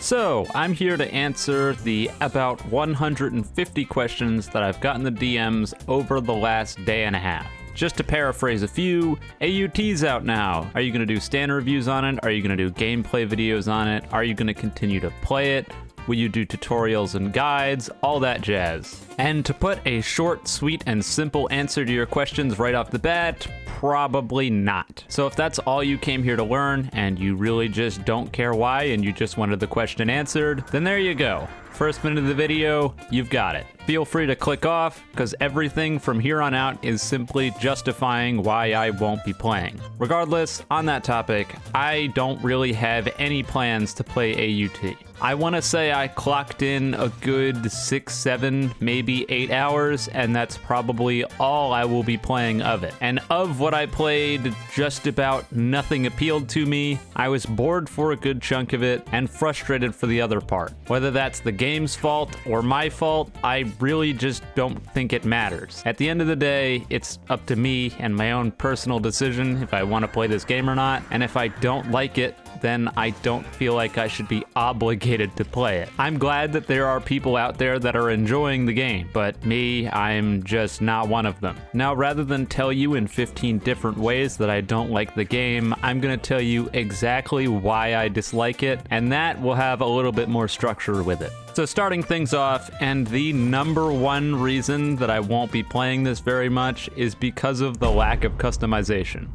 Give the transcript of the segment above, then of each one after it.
So, I'm here to answer the about 150 questions that I've gotten the DMs over the last day and a half. Just to paraphrase a few, AUT's out now. Are you going to do stand reviews on it? Are you going to do gameplay videos on it? Are you going to continue to play it? Will you do tutorials and guides? All that jazz. And to put a short, sweet, and simple answer to your questions right off the bat, probably not. So if that's all you came here to learn, and you really just don't care why, and you just wanted the question answered, then there you go. First minute of the video, you've got it. Feel free to click off, because everything from here on out is simply justifying why I won't be playing. Regardless, on that topic, I don't really have any plans to play AUT. I want to say I clocked in a good 6, 7, maybe 8 hours, and that's probably all I will be playing of it. And of what I played, just about nothing appealed to me. I was bored for a good chunk of it, and frustrated for the other part. Whether that's the game's fault or my fault, I really just don't think it matters. At the end of the day, it's up to me and my own personal decision if I want to play this game or not, and if I don't like it, then I don't feel like I should be obligated to play it. I'm glad that there are people out there that are enjoying the game, but me, I'm just not one of them. Now, rather than tell you in 15 different ways that I don't like the game, I'm gonna tell you exactly why I dislike it, and that will have a little bit more structure with it. So starting things off, and the number one reason that I won't be playing this very much is because of the lack of customization.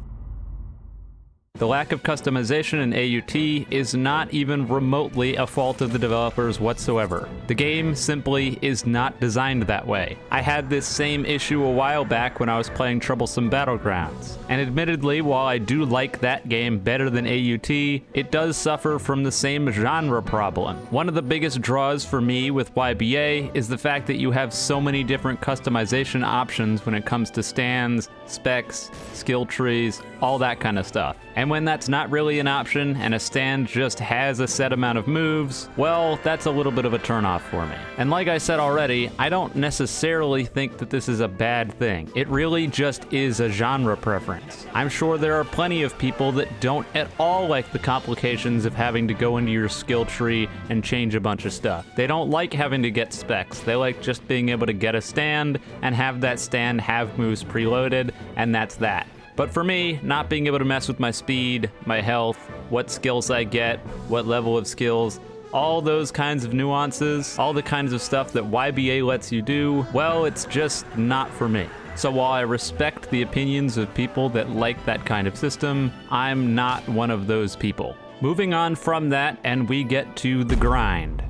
The lack of customization in AUT is not even remotely a fault of the developers whatsoever. The game simply is not designed that way. I had this same issue a while back when I was playing Troublesome Battlegrounds. And admittedly, while I do like that game better than AUT, it does suffer from the same genre problem. One of the biggest draws for me with YBA is the fact that you have so many different customization options when it comes to stands, specs, skill trees, all that kind of stuff. And when that's not really an option and a stand just has a set amount of moves, well, that's a little bit of a turnoff for me. And like I said already, I don't necessarily think that this is a bad thing. It really just is a genre preference. I'm sure there are plenty of people that don't at all like the complications of having to go into your skill tree and change a bunch of stuff. They don't like having to get specs. They like just being able to get a stand and have that stand have moves preloaded, and that's that. But for me, not being able to mess with my speed, my health, what skills I get, what level of skills, all those kinds of nuances, all the kinds of stuff that YBA lets you do, well, it's just not for me. So while I respect the opinions of people that like that kind of system, I'm not one of those people. Moving on from that, and we get to the grind.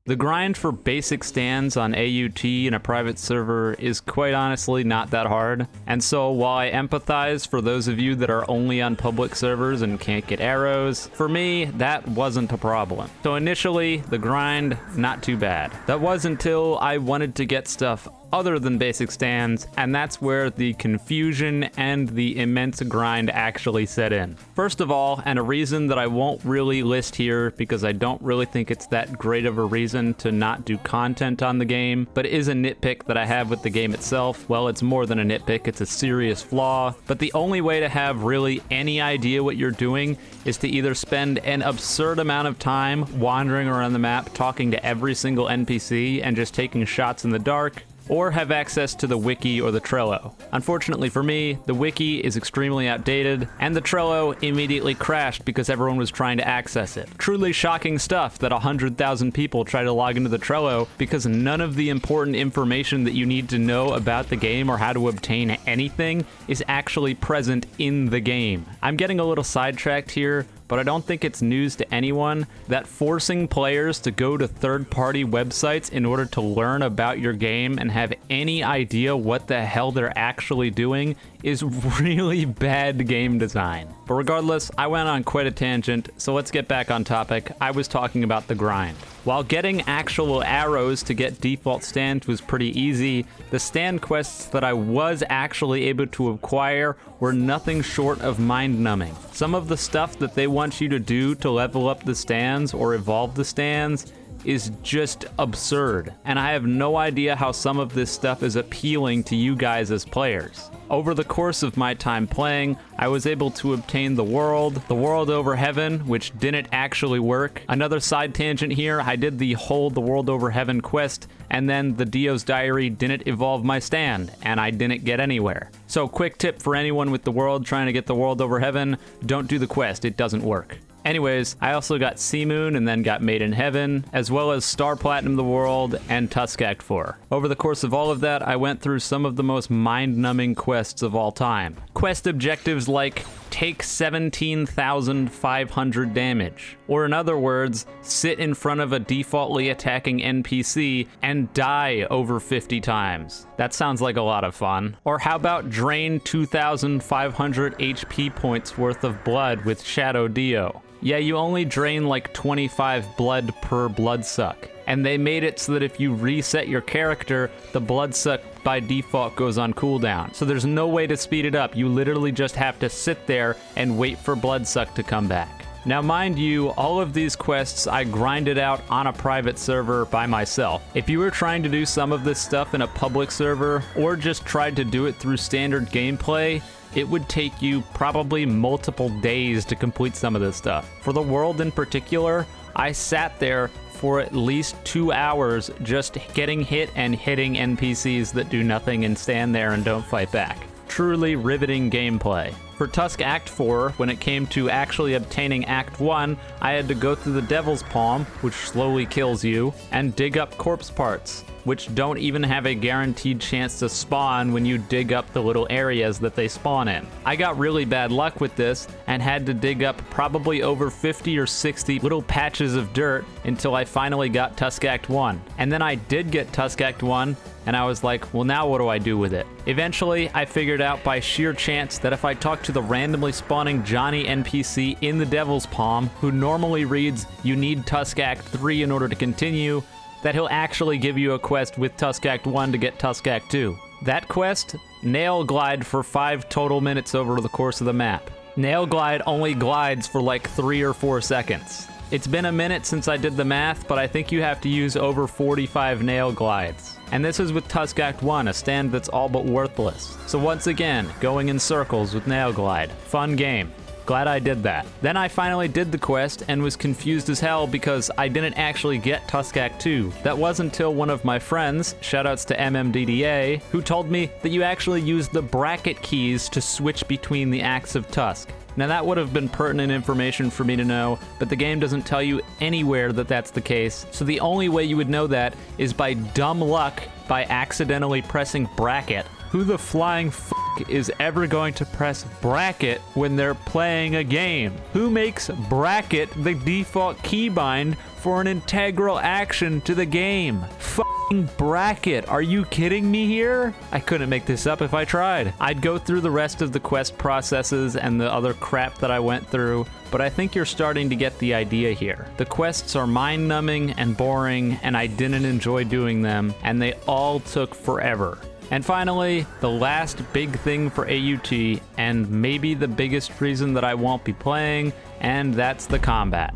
The grind for basic stands on AUT in a private server is quite honestly not that hard, and so while I empathize for those of you that are only on public servers and can't get arrows, for me, that wasn't a problem. So initially, the grind, not too bad. That was until I wanted to get stuff other than basic stands, and that's where the confusion and the immense grind actually set in. First of all, and a reason that I won't really list here because I don't really think it's that great of a reason to not do content on the game, but is a nitpick that I have with the game itself. Well, it's more than a nitpick, it's a serious flaw, but the only way to have really any idea what you're doing is to either spend an absurd amount of time wandering around the map talking to every single NPC and just taking shots in the dark, or have access to the wiki or the Trello. Unfortunately for me, the wiki is extremely outdated, and the Trello immediately crashed because everyone was trying to access it. Truly shocking stuff that 100,000 people try to log into the Trello because none of the important information that you need to know about the game or how to obtain anything is actually present in the game. I'm getting a little sidetracked here, but I don't think it's news to anyone that forcing players to go to third-party websites in order to learn about your game and have any idea what the hell they're actually doing is really bad game design. But regardless, I went on quite a tangent, so let's get back on topic. I was talking about the grind. While getting actual arrows to get default stands was pretty easy, the stand quests that I was actually able to acquire were nothing short of mind-numbing. Some of the stuff that they want you to do to level up the stands or evolve the stands is just absurd, and I have no idea how some of this stuff is appealing to you guys as players. Over the course of my time playing, I was able to obtain the world over heaven, which didn't actually work. Another side tangent here, I did the hold the world over heaven quest, and then the Dio's Diary didn't evolve my stand, and I didn't get anywhere. So quick tip for anyone with the world trying to get the world over heaven, don't do the quest, it doesn't work. Anyways, I also got Sea Moon and then got Made in Heaven, as well as Star Platinum the World and Tusk Act 4. Over the course of all of that, I went through some of the most mind-numbing quests of all time. Quest objectives like take 17,500 damage, or in other words, sit in front of a defaultly attacking NPC and die over 50 times. That sounds like a lot of fun. Or how about drain 2,500 HP points worth of blood with Shadow Dio? Yeah, you only drain like 25 blood per blood suck. And they made it so that if you reset your character, the blood suck by default goes on cooldown. So there's no way to speed it up. You literally just have to sit there and wait for blood suck to come back. Now mind you, all of these quests I grinded out on a private server by myself. If you were trying to do some of this stuff in a public server, or just tried to do it through standard gameplay, it would take you probably multiple days to complete some of this stuff. For the world in particular, I sat there for at least 2 hours just getting hit and hitting NPCs that do nothing and stand there and don't fight back. Truly riveting gameplay. For Tusk Act 4, when it came to actually obtaining Act 1, I had to go through the Devil's Palm, which slowly kills you, and dig up corpse parts, which don't even have a guaranteed chance to spawn when you dig up the little areas that they spawn in. I got really bad luck with this and had to dig up probably over 50 or 60 little patches of dirt until I finally got Tusk Act 1. And then I did get Tusk Act 1, and I was like, well, now what do I do with it? Eventually, I figured out by sheer chance that if I talk to the randomly spawning Johnny NPC in the Devil's Palm, who normally reads, you need Tusk Act 3 in order to continue, that he'll actually give you a quest with Tusk Act 1 to get Tusk Act 2. That quest? Nail glide for 5 total minutes over the course of the map. Nail glide only glides for like 3 or 4 seconds. It's been a minute since I did the math, but I think you have to use over 45 nail glides. And this is with Tusk Act 1, a stand that's all but worthless. So once again, going in circles with nail glide. Fun game. Glad I did that. Then I finally did the quest and was confused as hell because I didn't actually get Tusk Act 2. That wasn't until one of my friends, shoutouts to MMDDA, who told me that you actually use the bracket keys to switch between the acts of Tusk. Now that would have been pertinent information for me to know, but the game doesn't tell you anywhere that that's the case, so the only way you would know that is by dumb luck by accidentally pressing bracket. Who the flying f*** is ever going to press bracket when they're playing a game? Who makes bracket the default keybind for an integral action to the game? F***ing bracket, are you kidding me here? I couldn't make this up if I tried. I'd go through the rest of the quest processes and the other crap that I went through, but I think you're starting to get the idea here. The quests are mind-numbing and boring, and I didn't enjoy doing them, and they all took forever. And finally, the last big thing for AUT, and maybe the biggest reason that I won't be playing, and that's the combat.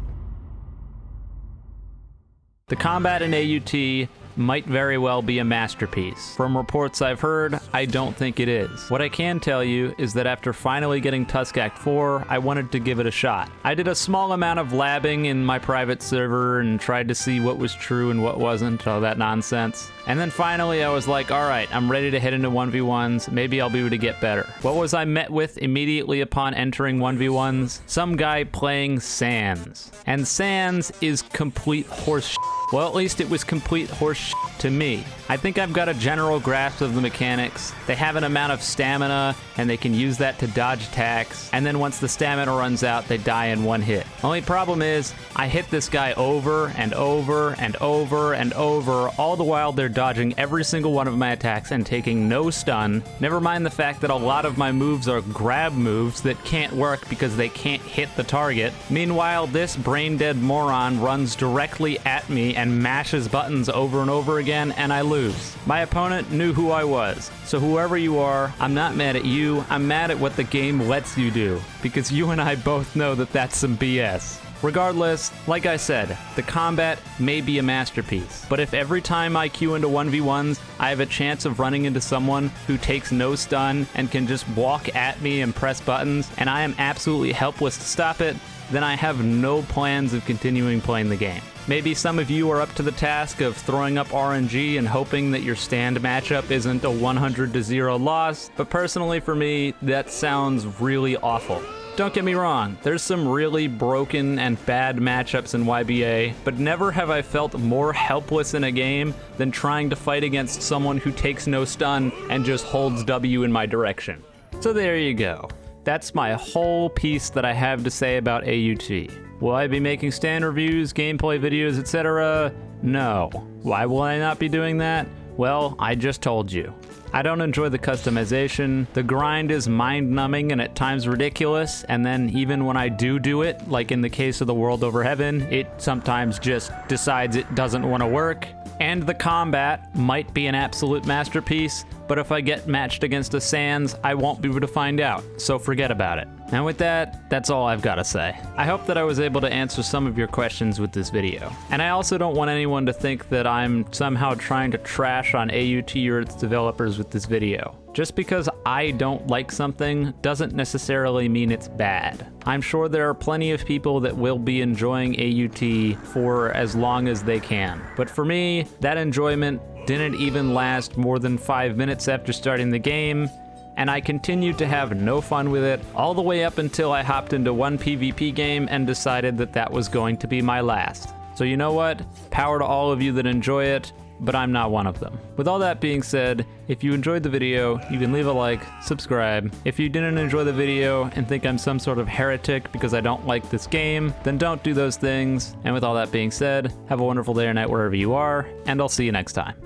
The combat in AUT might very well be a masterpiece. From reports I've heard, I don't think it is. What I can tell you is that after finally getting Tusk Act 4, I wanted to give it a shot. I did a small amount of labbing in my private server and tried to see what was true and what wasn't, all that nonsense. And then finally I was like, alright, I'm ready to head into 1v1s, maybe I'll be able to get better. What was I met with immediately upon entering 1v1s? Some guy playing Sans. And Sans is complete horse. Well, at least it was complete horse to me. I think I've got a general grasp of the mechanics. They have an amount of stamina, and they can use that to dodge attacks, and then once the stamina runs out, they die in one hit. Only problem is, I hit this guy over and over and over and over, all the while they're dodging every single one of my attacks and taking no stun. Never mind the fact that a lot of my moves are grab moves that can't work because they can't hit the target. Meanwhile, this brain-dead moron runs directly at me and mashes buttons over and over again, and I lose. My opponent knew who I was, so whoever you are, I'm not mad at you, I'm mad at what the game lets you do, because you and I both know that that's some BS. Regardless, like I said, the combat may be a masterpiece, but if every time I queue into 1v1s, I have a chance of running into someone who takes no stun and can just walk at me and press buttons, and I am absolutely helpless to stop it, then I have no plans of continuing playing the game. Maybe some of you are up to the task of throwing up RNG and hoping that your stand matchup isn't a 100-0 loss, but personally for me, that sounds really awful. Don't get me wrong, there's some really broken and bad matchups in YBA, but never have I felt more helpless in a game than trying to fight against someone who takes no stun and just holds W in my direction. So there you go. That's my whole piece that I have to say about AUT. Will I be making stand reviews, gameplay videos, etc.? No. Why will I not be doing that? Well, I just told you. I don't enjoy the customization, the grind is mind-numbing and at times ridiculous, and then even when I do it, like in the case of the World Over Heaven, it sometimes just decides it doesn't want to work. And the combat might be an absolute masterpiece, but if I get matched against a Sans, I won't be able to find out, so forget about it. And with that, that's all I've got to say. I hope that I was able to answer some of your questions with this video. And I also don't want anyone to think that I'm somehow trying to trash on AUT or its developers with this video. Just because I don't like something doesn't necessarily mean it's bad. I'm sure there are plenty of people that will be enjoying AUT for as long as they can. But for me, that enjoyment didn't even last more than 5 minutes after starting the game, and I continued to have no fun with it all the way up until I hopped into one PvP game and decided that that was going to be my last. So you know what? Power to all of you that enjoy it, but I'm not one of them. With all that being said, if you enjoyed the video, you can leave a like, subscribe. If you didn't enjoy the video and think I'm some sort of heretic because I don't like this game, then don't do those things. And with all that being said, have a wonderful day or night wherever you are, and I'll see you next time.